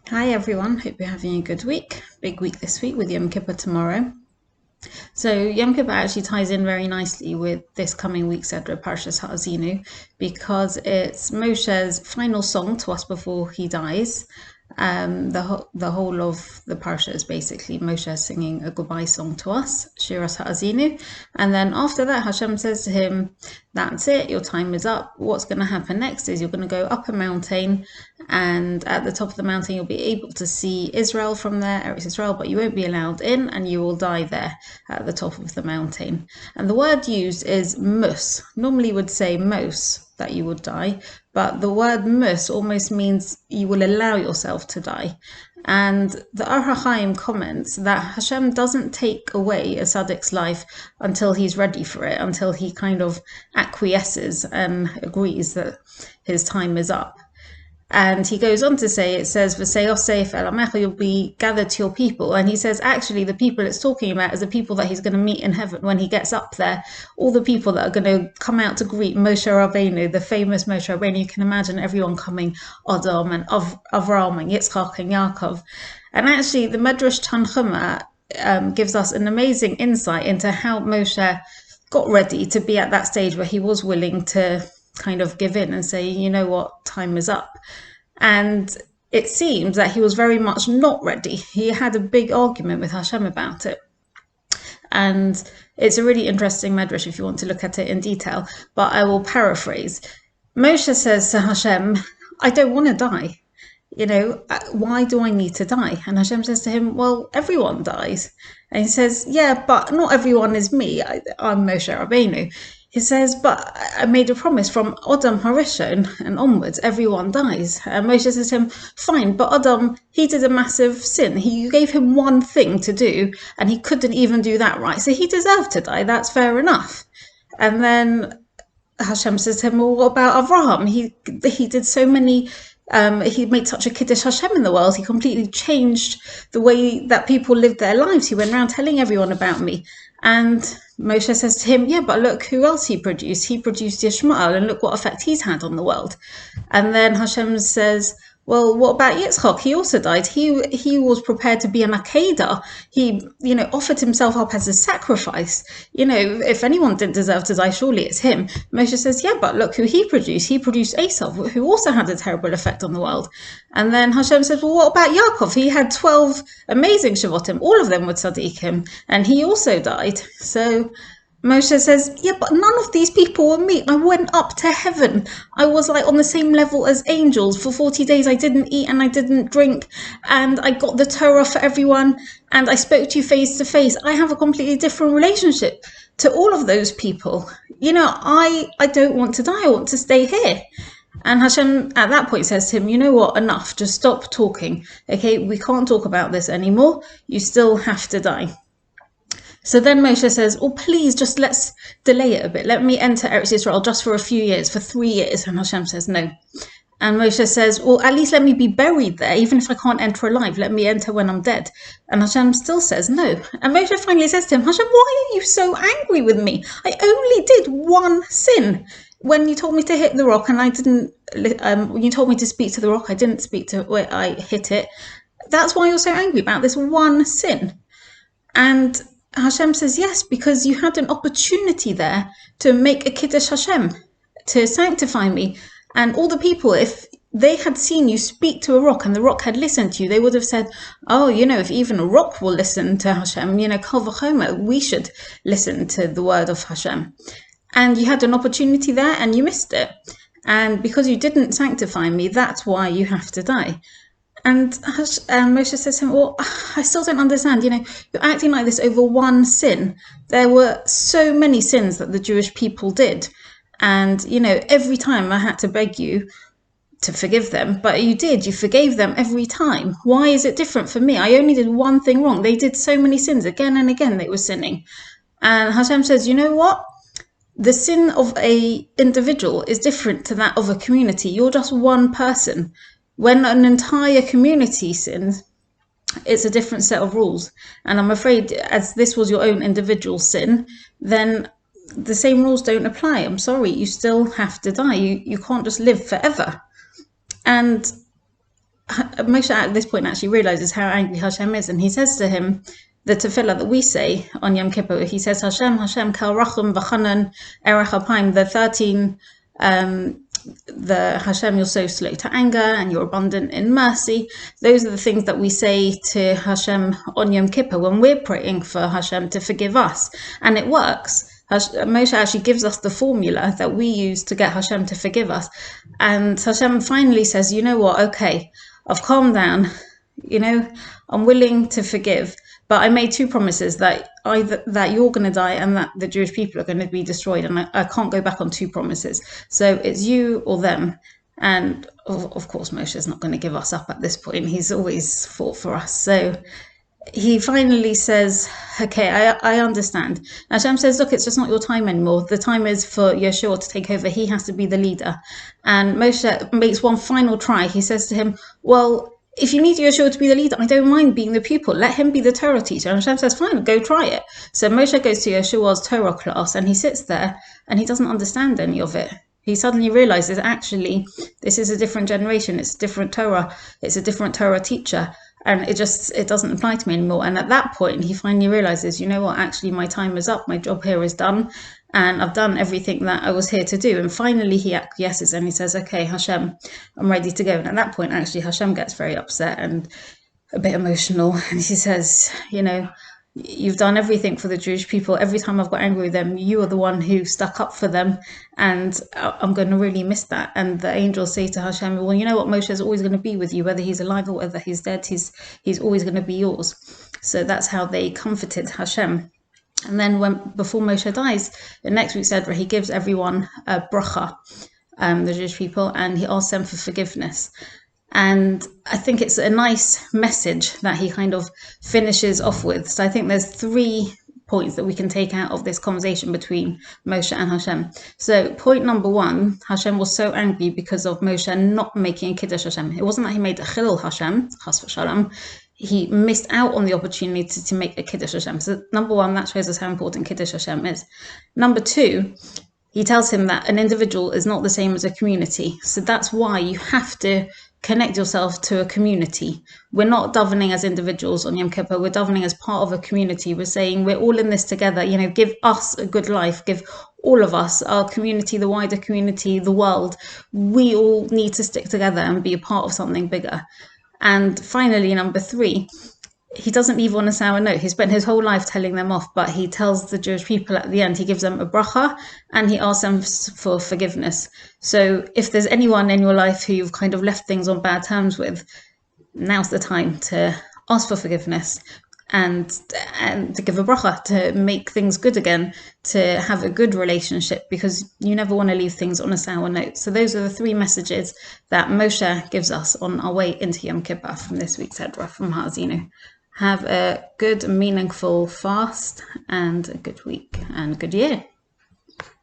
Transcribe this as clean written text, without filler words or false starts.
Hi everyone, hope you're having a good week. Big week this week with Yom Kippur tomorrow. So Yom Kippur actually ties in very nicely with this coming week's Edra Parshas Ha'azinu because it's Moshe's final song to us before he dies. The whole of the parsha is basically Moshe singing a goodbye song to us, Shiras Ha'azinu, and then after that Hashem says to him, "That's it, your time is up. What's going to happen next is you're going to go up a mountain, and at the top of the mountain you'll be able to see Israel from there, Eretz Israel, but you won't be allowed in, and you will die there at the top of the mountain." And the word used is mus. Normally would say mos, that you would die, but the word mus almost means you will allow yourself to die. And the Ar HaChaim comments that Hashem doesn't take away a tzaddik's life until he's ready for it, until he kind of acquiesces and agrees that his time is up. And he goes on to say, it says, "V'seyosef el amecha," you'll be gathered to your people. And he says, actually, the people it's talking about is the people that he's going to meet in heaven when he gets up there. All the people that are going to come out to greet Moshe Rabbeinu, the famous Moshe Rabbeinu. You can imagine everyone coming, Adam and Avraham and Yitzchak and Yaakov. And actually, the Medrash Tanchuma gives us an amazing insight into how Moshe got ready to be at that stage where he was willing to kind of give in and say, you know what, time is up. And it seems that he was very much not ready. He had a big argument with Hashem about it. And it's a really interesting medrash if you want to look at it in detail, but I will paraphrase. Moshe says to Hashem, "I don't want to die. Why do I need to die?" And Hashem says to him, "Well, everyone dies." And he says, "Yeah, but not everyone is me. I'm Moshe Rabbeinu." He says, "But I made a promise from Adam Harishon and onwards, everyone dies." And Moshe says to him, "Fine, but Adam, he did a massive sin. You gave him one thing to do, and he couldn't even do that right. So he deserved to die. That's fair enough." And then Hashem says to him, "Well, what about Avraham? He did so many. He made such a Kiddush Hashem in the world. He completely changed the way that people lived their lives. He went around telling everyone about me." And Moshe says to him, "Yeah, but look who else he produced. He produced Yishmael, and look what effect he's had on the world." And then Hashem says, "Well, what about Yitzchak? He also died. He was prepared to be an Akedah. He, offered himself up as a sacrifice. If anyone didn't deserve to die, surely it's him." Moshe says, "Yeah, but look who he produced. He produced Esav, who also had a terrible effect on the world." And then Hashem says, "Well, what about Yaakov? He had 12 amazing Shavotim. All of them were tzaddikim, and he also died." So Moshe says, "Yeah, but none of these people were me. I went up to heaven. I was like on the same level as angels. For 40 days I didn't eat and I didn't drink, and I got the Torah for everyone, and I spoke to you face to face. I have a completely different relationship to all of those people. I don't want to die. I want to stay here." And Hashem at that point says to him, "You know what, enough. Just stop talking. Okay, we can't talk about this anymore. You still have to die." So then Moshe says, "Oh, please, just let's delay it a bit. Let me enter Eretz Israel just for a few years, for 3 years." And Hashem says, "No." And Moshe says, "Well, at least let me be buried there. Even if I can't enter alive, let me enter when I'm dead." And Hashem still says, "No." And Moshe finally says to him, "Hashem, why are you so angry with me? I only did one sin. When you told me to hit the rock and I didn't, when you told me to speak to the rock, I didn't speak to where I hit it. That's why you're so angry about this one sin." And Hashem says, "Yes, because you had an opportunity there to make a Kiddush Hashem, to sanctify me. And all the people, if they had seen you speak to a rock and the rock had listened to you, they would have said, 'Oh, if even a rock will listen to Hashem, Kal v'chomer, we should listen to the word of Hashem.' And you had an opportunity there and you missed it. And because you didn't sanctify me, that's why you have to die." And Moshe says to him, "Well, I still don't understand. You're acting like this over one sin. There were so many sins that the Jewish people did. And, every time I had to beg you to forgive them. But you did. You forgave them every time. Why is it different for me? I only did one thing wrong. They did so many sins. Again and again they were sinning." And Hashem says, "You know what? The sin of a individual is different to that of a community. You're just one person. When an entire community sins, it's a different set of rules. And I'm afraid as this was your own individual sin, then the same rules don't apply. I'm sorry, you still have to die. You can't just live forever." And Moshe at this point actually realizes how angry Hashem is, and he says to him, the tefillah that we say on Yom Kippur, he says, Hashem, Hashem, Kal Rachum V'chanan Erech Apayim, the 13, the Hashem, you're so slow to anger and you're abundant in mercy. Those are the things that we say to Hashem on Yom Kippur when we're praying for Hashem to forgive us. And it works. Moshe actually gives us the formula that we use to get Hashem to forgive us. And Hashem finally says, you know what, okay, I've calmed down, I'm willing to forgive. But I made two promises, that either that you're going to die and that the Jewish people are going to be destroyed. And I can't go back on two promises. So it's you or them. And of course, Moshe is not going to give us up at this point. He's always fought for us. So he finally says, okay, I understand. And Hashem says, look, it's just not your time anymore. The time is for Yeshua to take over. He has to be the leader. And Moshe makes one final try. He says to him, well, if you need Yeshua to be the leader, I don't mind being the pupil. Let him be the Torah teacher. And Hashem says, fine, go try it. So Moshe goes to Yeshua's Torah class and he sits there and he doesn't understand any of it. He suddenly realizes, actually, this is a different generation. It's a different Torah. It's a different Torah teacher. And it doesn't apply to me anymore. And at that point, he finally realizes, you know what, actually, my time is up. My job here is done. And I've done everything that I was here to do. And finally, he acquiesces and he says, okay, Hashem, I'm ready to go. And at that point, actually, Hashem gets very upset and a bit emotional. And he says, you've done everything for the Jewish people. Every time I've got angry with them, you are the one who stuck up for them. And I'm going to really miss that. And the angels say to Hashem, well, you know what? Moshe is always going to be with you, whether he's alive or whether he's dead. He's always going to be yours. So that's how they comforted Hashem. And then before Moshe dies, in next week's Edra, he gives everyone a bracha, the Jewish people, and he asks them for forgiveness. And I think it's a nice message that he kind of finishes off with. So I think there's 3 points that we can take out of this conversation between Moshe and Hashem. So point number 1, Hashem was so angry because of Moshe not making a Kiddush Hashem. It wasn't that he made a Chilul Hashem, Chas v'Shalom. He missed out on the opportunity to make a Kiddush Hashem. So number 1, that shows us how important Kiddush Hashem is. Number 2, he tells him that an individual is not the same as a community. So that's why you have to connect yourself to a community. We're not davening as individuals on Yom Kippur. We're davening as part of a community. We're saying we're all in this together. Give us a good life. Give all of us, our community, the wider community, the world. We all need to stick together and be a part of something bigger. And finally, number 3, he doesn't leave on a sour note. He spent his whole life telling them off, but he tells the Jewish people at the end, he gives them a bracha and he asks them for forgiveness. So if there's anyone in your life who you've kind of left things on bad terms with, now's the time to ask for forgiveness and to give a bracha, to make things good again, to have a good relationship, because you never want to leave things on a sour note. So those are the 3 messages that Moshe gives us on our way into Yom Kippur from this week's Edra from Ha'azinu. Have a good, meaningful fast and a good week and a good year.